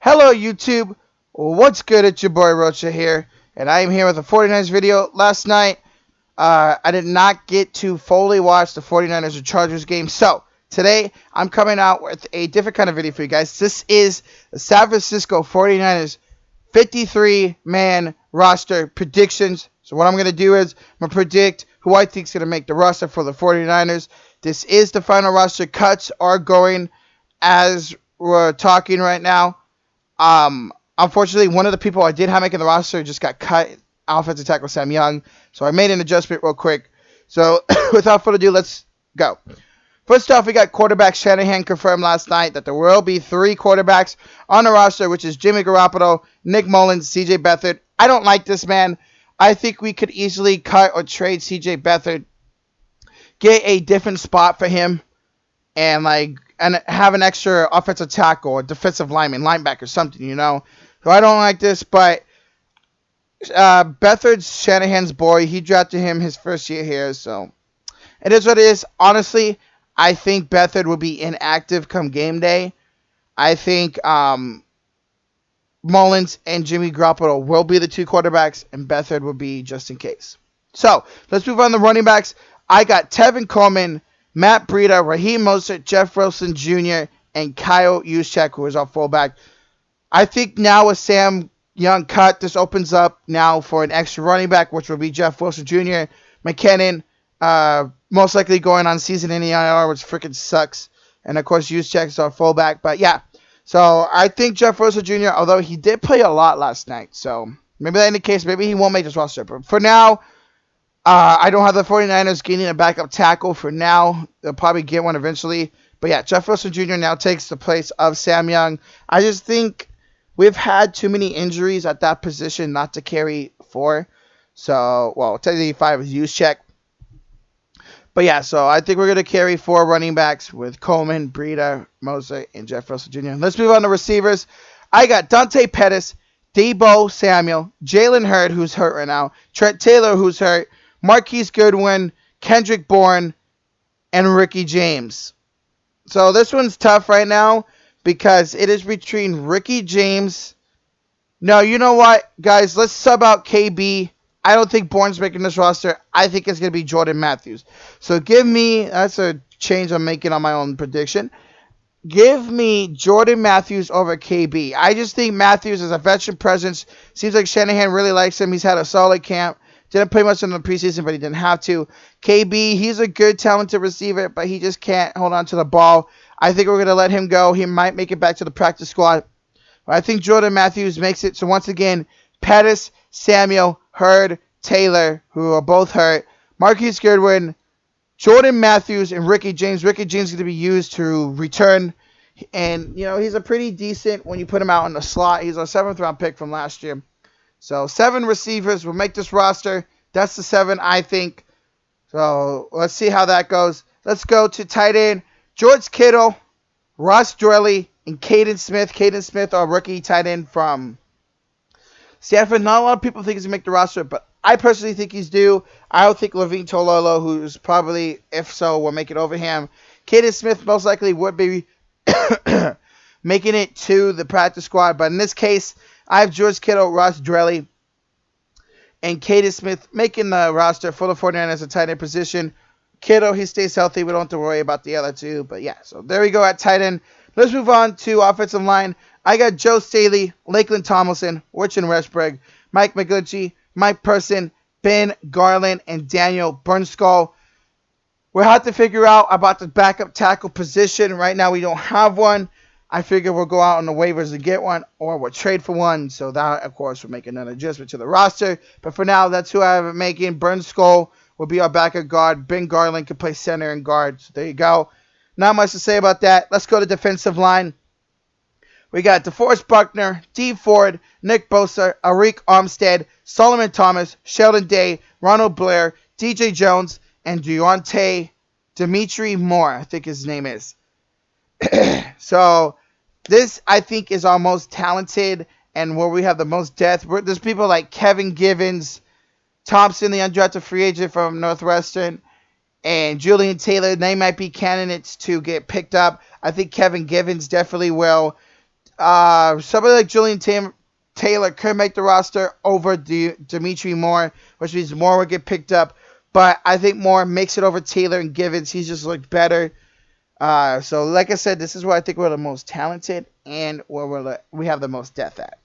Hello YouTube, what's good? It's your boy Rocha here, and I am here with a 49ers video. Last night, I did not get to fully watch the 49ers and Chargers game, so today I'm coming out with a different kind of video for you guys. This is the San Francisco 49ers 53-man roster predictions. So what I'm going to do is I'm going to predict who I think is going to make the roster for the 49ers. This is the final roster. Cuts are going as we're talking right now. Unfortunately, one of the people I did have making the roster just got cut, offensive tackle Sam Young. So I made an adjustment real quick. So without further ado, let's go. First off, we got quarterback Shanahan confirmed last night that there will be 3 quarterbacks on the roster, which is Jimmy Garoppolo, Nick Mullins, CJ Beathard. I don't like this man. I think we could easily cut or trade CJ Beathard, get a different spot for him, and have an extra offensive tackle or defensive lineman, linebacker, something, you know. So I don't like this, but Beathard's Shanahan's boy. He drafted him his first year here, so it is what it is. Honestly, I think Beathard will be inactive come game day. I think Mullins and Jimmy Garoppolo will be the 2 quarterbacks, and Beathard will be just in case. So let's move on to running backs. I got Tevin Coleman, Matt Breida, Raheem Mostert, Jeff Wilson Jr., and Kyle Juszczyk, who is our fullback. I think now with Sam Young cut, this opens up now for an extra running back, which will be Jeff Wilson Jr., McKinnon, most likely going on season-ending IR, which freaking sucks. And, of course, Juszczyk is our fullback. But, yeah, so I think Jeff Wilson Jr., although he did play a lot last night, so maybe that indicates maybe he won't make this roster. But for now, I don't have the 49ers getting a backup tackle for now. They'll probably get one eventually. But yeah, Jeff Wilson Jr. now takes the place of Sam Young. I just think we've had too many injuries at that position not to carry 4. So, well, technically 5 is Juszczyk. But yeah, so I think we're going to carry 4 running backs with Coleman, Breida, Mostert, and Jeff Wilson Jr. Let's move on to receivers. I got Dante Pettis, Deebo Samuel, Jalen Hurd, who's hurt right now, Trent Taylor, who's hurt, Marquise Goodwin, Kendrick Bourne, and Ricky James. So this one's tough right now because it is between Ricky James. No, you know what, guys? Let's sub out KB. I don't think Bourne's making this roster. I think it's going to be Jordan Matthews. So give me, that's a change I'm making on my own prediction. Give me Jordan Matthews over KB. I just think Matthews is a veteran presence. Seems like Shanahan really likes him. He's had a solid camp. Didn't play much in the preseason, but he didn't have to. KB, he's a good, talented receiver, but he just can't hold on to the ball. I think we're going to let him go. He might make it back to the practice squad. But I think Jordan Matthews makes it. So once again, Pettis, Samuel, Hurd, Taylor, who are both hurt, Marquise Goodwin, Jordan Matthews, and Ricky James. Ricky James is going to be used to return. And, you know, he's a pretty decent when you put him out in the slot. He's a 7th-round pick from last year. So 7 receivers will make this roster. That's the 7, I think. So let's see how that goes. Let's go to tight end. George Kittle, Ross Dwelley, and Caden Smith. Caden Smith, our rookie tight end from Stanford. Not a lot of people think he's going to make the roster, but I personally think he's due. I don't think Levine Tololo, who's probably, if so, will make it over him. Caden Smith most likely would be making it to the practice squad, but in this case, I have George Kittle, Ross Dwelley, and Caden Smith making the roster for the 49ers at tight end position. Kittle, he stays healthy. We don't have to worry about the other 2. But yeah, so there we go at tight end. Let's move on to offensive line. I got Joe Staley, Lakeland Tomlinson, Orchard Westbrook, Mike McGlinchey, Mike Person, Ben Garland, and Daniel Bernskoll. We'll have to figure out about the backup tackle position. Right now we don't have one. I figure we'll go out on the waivers to get one, or we'll trade for one. So that, of course, will make another adjustment to the roster. But for now, that's who I have it making. Bernskoll will be our backup guard. Ben Garland can play center and guard. So there you go. Not much to say about that. Let's go to defensive line. We got DeForest Buckner, D. Ford, Nick Bosa, Arik Armstead, Solomon Thomas, Sheldon Day, Ronald Blair, DJ Jones, and Deontay Dimitri Moore, I think his name is. So this, I think, is our most talented and where we have the most depth. There's people like Kevin Givens, Thompson, the undrafted free agent from Northwestern, and Julian Taylor. They might be candidates to get picked up. I think Kevin Givens definitely will. somebody like Julian Taylor could make the roster over Dimitri Moore, which means Moore would get picked up. But I think Moore makes it over Taylor and Givens. He's just looked better. So like I said, this is where I think we're the most talented and where we have the most depth at.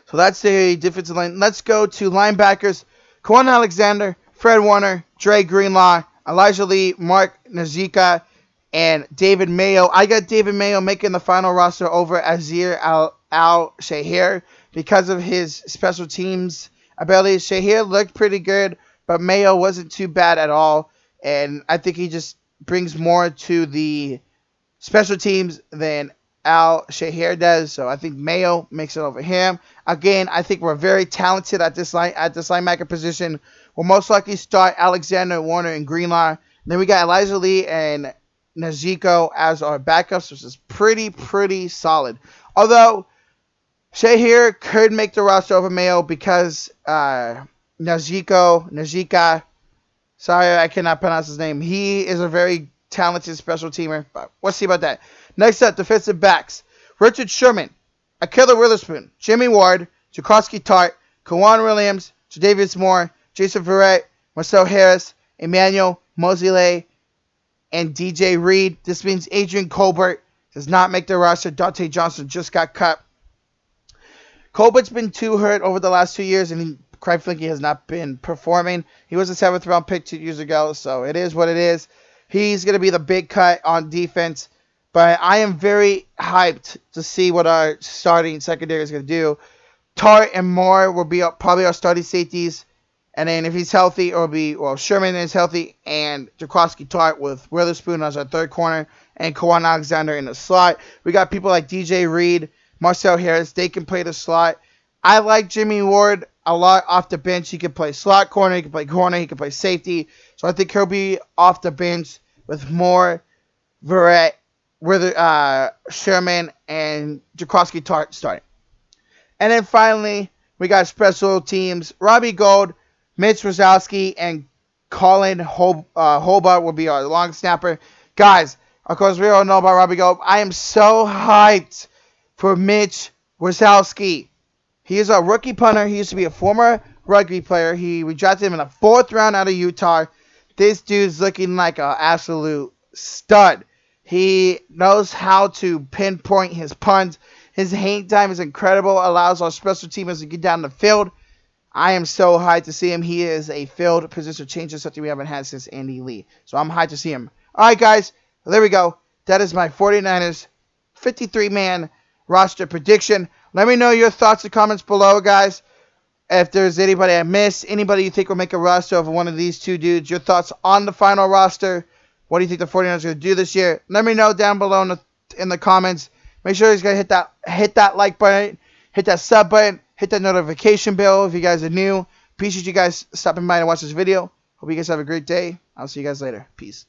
So that's the defensive line. Let's go to linebackers. Quan Alexander, Fred Warner, Dre Greenlaw, Elijah Lee, Mark Nazika, and David Mayo. I got David Mayo making the final roster over Azir Al-Shahir because of his special teams abilities. Shahir looked pretty good, but Mayo wasn't too bad at all. And I think he just brings more to the special teams than Al-Shahir does. So I think Mayo makes it over him. Again, I think we're very talented at this linebacker position. We'll most likely start Alexander, Warner, and Greenlaw. Then we got Elijah Lee and Najiko as our backups, which is pretty solid. Although Shahir could make the roster over Mayo because Najika, sorry, I cannot pronounce his name. He is a very talented special teamer, but we'll see about that. Next up, defensive backs. Richard Sherman, Akilla Witherspoon, Jimmy Ward, Jacoski Tart, Kawan Williams, Jadavius Moore, Jason Verrett, Marcel Harris, Emmanuel Moseley, and DJ Reed. This means Adrian Colbert does not make the roster. Dante Johnson just got cut. Colbert's been too hurt over the last 2 years, and quite frankly, has not been performing. He was a 7th round pick 2 years ago, so it is what it is. He's going to be the big cut on defense, but I am very hyped to see what our starting secondary is going to do. Tart and Moore will be probably our starting safeties, and then if he's healthy, it'll be, Sherman is healthy, and Jacoski Tart with Witherspoon as our third corner, and Kawan Alexander in the slot. We got people like DJ Reed, Marcel Harris. They can play the slot. I like Jimmy Ward a lot off the bench. He can play slot corner, he can play corner, he can play safety. So I think he'll be off the bench with Moore, Verrett, Sherman, and Jacoski Tart starting. And then finally, we got special teams. Robbie Gould, Mitch Rosowski, and Colin Hobart will be our long snapper. Guys, of course, we all know about Robbie Gould. I am so hyped for Mitch Rosowski. He is a rookie punter. He used to be a former rugby player. We drafted him in the 4th round out of Utah. This dude's looking like an absolute stud. He knows how to pinpoint his punts. His hang time is incredible. Allows our special teamers to get down the field. I am so hyped to see him. He is a field position changer, something we haven't had since Andy Lee. So I'm hyped to see him. All right, guys. There we go. That is my 49ers 53-man roster prediction. Let me know your thoughts and comments below, guys. If there's anybody I missed, anybody you think will make a roster over one of these two dudes, your thoughts on the final roster. What do you think the 49ers are going to do this year? Let me know down below in the comments. Make sure you guys hit that like button, hit that sub button, hit that notification bell if you guys are new. Appreciate you guys stopping by to watch this video. Hope you guys have a great day. I'll see you guys later. Peace.